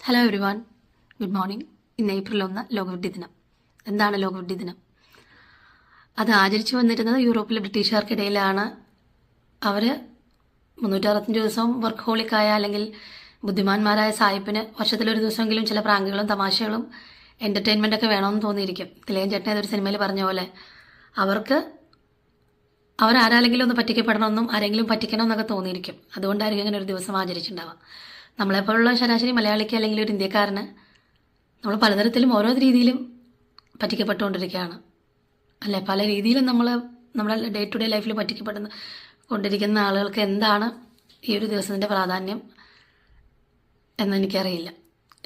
Hello everyone, good morning. ഇന്ന് April 1 ലോകവിഡ്ഢി ദിനം. എന്താണ് ലോകവിഡ്ഢി ദിനം? അത് ആചരിച്ചു വന്നിരുന്നത് യൂറോപ്പിലെ ബ്രിട്ടീഷുകാർക്കിടയിലാണ്. അവർ 365 ദിവസവും വർക്ക് ഹോളിക്കായ അല്ലെങ്കിൽ ബുദ്ധിമാന്മാരായ സായിപ്പിന് വർഷത്തിലൊരു ദിവസമെങ്കിലും ചില പ്രാങ്കുകളും തമാശകളും എൻ്റർടൈൻമെൻ്റ് ഒക്കെ വേണമെന്ന് തോന്നിയിരിക്കും. തിലകൻ ചേട്ടൻ ഏതൊരു സിനിമയിൽ പറഞ്ഞ പോലെ അവരാരെങ്കിലും ഒന്ന് പറ്റിക്കപ്പെടണമെന്നും ആരെങ്കിലും പറ്റിക്കണമെന്നൊക്കെ തോന്നിയിരിക്കും. അതുകൊണ്ടായിരിക്കും ഇങ്ങനെ ഒരു ദിവസം ആചരിച്ചിട്ടുണ്ടാവുക. നമ്മളെപ്പോലുള്ള ശരാശരി മലയാളിക്ക് അല്ലെങ്കിൽ ഒരു ഇന്ത്യക്കാരന് നമ്മൾ പലതരത്തിലും ഓരോ രീതിയിലും പറ്റിക്കപ്പെട്ടുകൊണ്ടിരിക്കുകയാണ് അല്ലേ. പല രീതിയിലും നമ്മുടെ ഡേ ടു ഡേ ലൈഫിൽ കൊണ്ടിരിക്കുന്ന ആളുകൾക്ക് എന്താണ് ഈ ഒരു ദിവസത്തിൻ്റെ പ്രാധാന്യം എന്നെനിക്കറിയില്ല.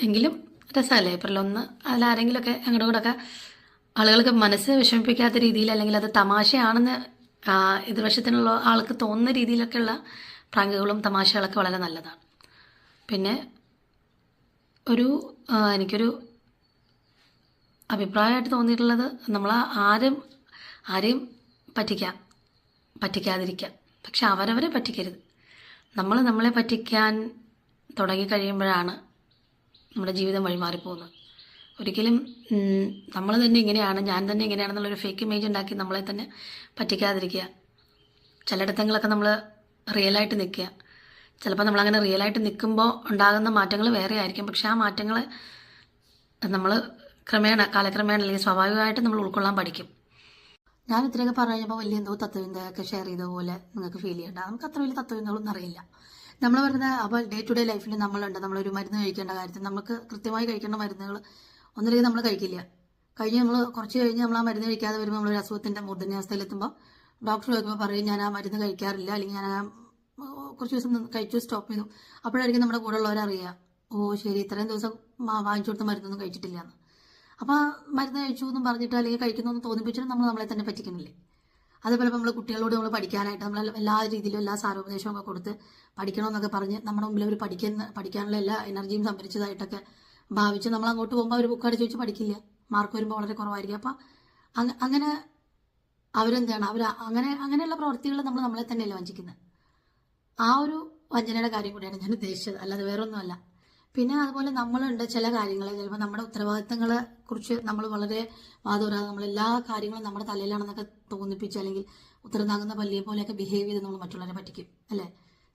എങ്കിലും രസമല്ലേ ഏപ്രിൽ 1. അതിലാരെങ്കിലുമൊക്കെ ഞങ്ങളുടെ കൂടെയൊക്കെ ആളുകൾക്ക് മനസ്സ് വിഷമിപ്പിക്കാത്ത രീതിയിൽ അല്ലെങ്കിൽ അത് തമാശയാണെന്ന് എതിർവശത്തിനുള്ള ആൾക്ക് തോന്നുന്ന രീതിയിലൊക്കെയുള്ള പ്രാങ്കുകളും തമാശകളൊക്കെ വളരെ നല്ലതാണ്. പിന്നെ എനിക്കൊരു അഭിപ്രായമായിട്ട് തോന്നിയിട്ടുള്ളത്, നമ്മൾ ആരെയും പറ്റിക്കാതിരിക്കാം, പക്ഷെ അവരവരെ പറ്റിക്കരുത്. നമ്മളെ പറ്റിക്കാൻ തുടങ്ങിക്കഴിയുമ്പോഴാണ് നമ്മുടെ ജീവിതം വഴിമാറിപ്പോകുന്നത്. ഒരിക്കലും നമ്മൾ തന്നെ ഇങ്ങനെയാണ്, ഞാൻ തന്നെ ഇങ്ങനെയാണെന്നുള്ളൊരു ഫേക്ക് ഇമേജ് ഉണ്ടാക്കി നമ്മളെ തന്നെ പറ്റിക്കാതിരിക്കുക. ചിലയിടത്തങ്ങളൊക്കെ നമ്മൾ റിയലായിട്ട് നിൽക്കുക. ചിലപ്പോൾ നമ്മളങ്ങനെ റിയലായിട്ട് നിൽക്കുമ്പോൾ ഉണ്ടാകുന്ന മാറ്റങ്ങൾ വേറെ ആയിരിക്കും, പക്ഷെ ആ മാറ്റങ്ങൾ നമ്മൾ കാലക്രമേണ അല്ലെങ്കിൽ സ്വാഭാവികമായിട്ട് നമ്മൾ ഉൾക്കൊള്ളാൻ പഠിക്കും. ഞാൻ ഇത്രയൊക്കെ പറഞ്ഞു കഴിഞ്ഞപ്പോൾ വലിയ എന്തോ തത്വചിന്തയൊക്കെ ഷെയർ ചെയ്ത പോലെ നിങ്ങൾക്ക് ഫീൽ ചെയ്യേണ്ട. നമുക്ക് അത്ര വലിയ തത്വചിന്തകളൊന്നും അറിയില്ല. നമ്മൾ പറയുന്നത് അപ്പോൾ ഡേ ടു ഡേ ലൈഫിൽ നമ്മളൊരു മരുന്ന് കഴിക്കേണ്ട കാര്യത്തിൽ നമുക്ക് കൃത്യമായി കഴിക്കേണ്ട മരുന്നുകൾ ഒന്നില്ലെങ്കിൽ നമ്മൾ കഴിക്കില്ല. കുറച്ച് കഴിഞ്ഞ് നമ്മൾ ആ മരുന്ന് കഴിക്കാതെ വരുമ്പോൾ നമ്മളൊരു അസുഖത്തിൻ്റെ മൂർധന്യാവസ്ഥയിലെത്തുമ്പോൾ ഡോക്ടർ ചോദിക്കുമ്പോൾ പറയും ഞാൻ ആ മരുന്ന് കഴിക്കാറില്ല, അല്ലെങ്കിൽ ഞാൻ കുറച്ച് ദിവസം കഴിച്ചു സ്റ്റോപ്പ് ചെയ്തു. അപ്പോഴായിരിക്കും നമ്മുടെ കൂടെ ഉള്ളവരറിയുക, ഓ ശരി ഇത്രയും ദിവസം വാങ്ങിച്ചു കൊടുത്ത മരുന്നൊന്നും കഴിച്ചിട്ടില്ല എന്ന്. അപ്പോൾ മരുന്ന് കഴിച്ചു എന്നും പറഞ്ഞിട്ട് അല്ലെങ്കിൽ കഴിക്കുന്നു എന്ന് തോന്നിപ്പിച്ചിട്ട് നമ്മളെ തന്നെ പറ്റിക്കുന്നില്ലേ. അതേപോലെ നമ്മൾ കുട്ടികളോട് നമ്മൾ പഠിക്കാനായിട്ട് നമ്മൾ എല്ലാ രീതിയിലും എല്ലാ സാരോപദേശവും ഒക്കെ കൊടുത്ത് പഠിക്കണമെന്നൊക്കെ പറഞ്ഞ് നമ്മുടെ മുമ്പിൽ അവർ പഠിക്കാനുള്ള എല്ലാ എനർജിയും സംഭരിച്ചതായിട്ടൊക്കെ ഭാവിച്ച് നമ്മൾ അങ്ങോട്ട് പോകുമ്പോൾ അവർ ബുക്ക് അടിച്ച് വെച്ച് പഠിക്കില്ല, മാർക്ക് വരുമ്പോൾ വളരെ കുറവായിരിക്കും. അപ്പം അങ്ങനെ അവരെന്താണ് അങ്ങനെയുള്ള പ്രവൃത്തികൾ നമ്മളെ തന്നെയല്ലേ വഞ്ചിക്കുന്നത്. ആ ഒരു വഞ്ചനയുടെ കാര്യം കൂടിയാണ് ഞാൻ ഉദ്ദേശിച്ചത്, അല്ലാതെ വേറൊന്നുമല്ല. പിന്നെ അതുപോലെ നമ്മളുണ്ട് ചില കാര്യങ്ങൾ ചിലപ്പോൾ നമ്മുടെ ഉത്തരവാദിത്തങ്ങളെ കുറിച്ച് നമ്മൾ വളരെ വാദവരാതെ നമ്മളെല്ലാ കാര്യങ്ങളും നമ്മുടെ തലയിലാണെന്നൊക്കെ തോന്നിപ്പിച്ച് അല്ലെങ്കിൽ ഉത്തരം താങ്ങുന്ന പള്ളിയെ പോലെയൊക്കെ ബിഹേവ് ചെയ്ത് നമ്മൾ മറ്റുള്ളവരെ പറ്റിക്കും അല്ലേ.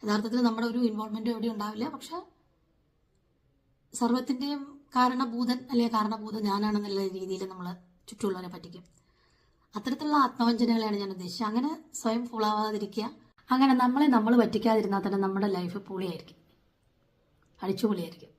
യഥാർത്ഥത്തിൽ നമ്മുടെ ഒരു ഇൻവോൾവ്മെന്റ് എവിടെ ഉണ്ടാവില്ല, പക്ഷെ സർവത്തിൻ്റെയും കാരണഭൂതൻ ഞാനാണെന്നുള്ള രീതിയിൽ നമ്മൾ ചുറ്റുമുള്ളവരെ പറ്റിക്കും. അത്തരത്തിലുള്ള ആത്മവഞ്ചനകളെയാണ് ഞാൻ ഉദ്ദേശിച്ചത്. അങ്ങനെ സ്വയം ഫുള്ളാവാതിരിക്കുക. അങ്ങനെ നമ്മൾ പറ്റിക്കാതിരുന്നാൽ തന്നെ നമ്മുടെ ലൈഫ് പൊളിയായിരിക്കും, അടിച്ചുപൊളിയായിരിക്കും.